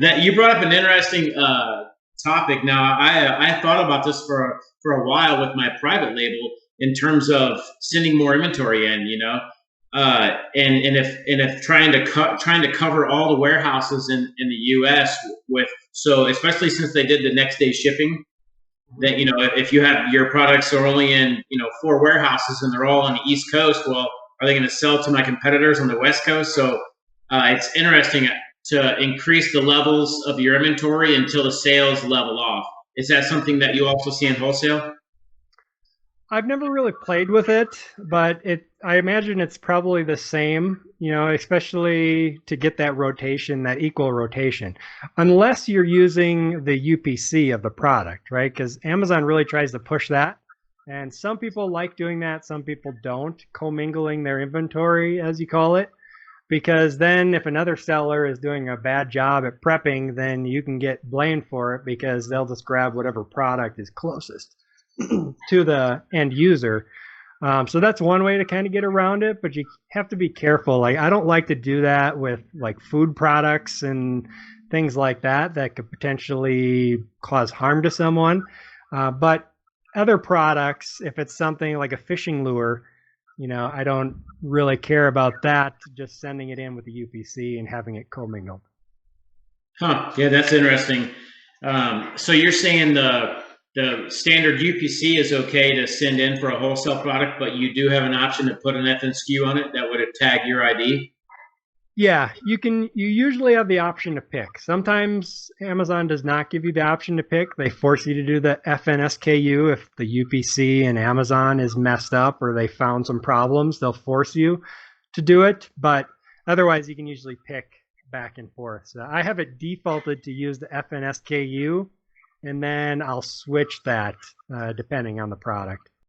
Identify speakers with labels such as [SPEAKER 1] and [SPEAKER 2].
[SPEAKER 1] That you brought up an interesting topic. Now, I thought about this for a while with my private label in terms of sending more inventory in. And if trying to cover all the warehouses in the U.S. with, so especially since they did the next day shipping, that if you have your products are only in 4 warehouses and they're all on the East Coast, well, are they going to sell to my competitors on the West Coast? So it's interesting to increase the levels of your inventory until the sales level off. Is that something that you also see in wholesale?
[SPEAKER 2] I've never really played with it, but I imagine it's probably the same, especially to get that rotation, that equal rotation, unless you're using the UPC of the product, right? Because Amazon really tries to push that. And some people like doing that, some people don't, commingling their inventory, as you call it, because then if another seller is doing a bad job at prepping, then you can get blamed for it because they'll just grab whatever product is closest to the end user. So that's one way to kind of get around it, but you have to be careful. Like, I don't like to do that with like food products and things like that could potentially cause harm to someone. But other products, if it's something like a fishing lure, I don't really care about that, just sending it in with the UPC and having it commingled.
[SPEAKER 1] Huh. Yeah, that's interesting. So you're saying the standard UPC is okay to send in for a wholesale product, but you do have an option to put an FNSKU on it that would tag your ID?
[SPEAKER 2] Yeah, you usually have the option to pick. Sometimes Amazon does not give you the option to pick. They force you to do the FNSKU if the UPC and Amazon is messed up or they found some problems. They'll force you to do it, but otherwise you can usually pick back and forth. So I have it defaulted to use the FNSKU, and then I'll switch that depending on the product.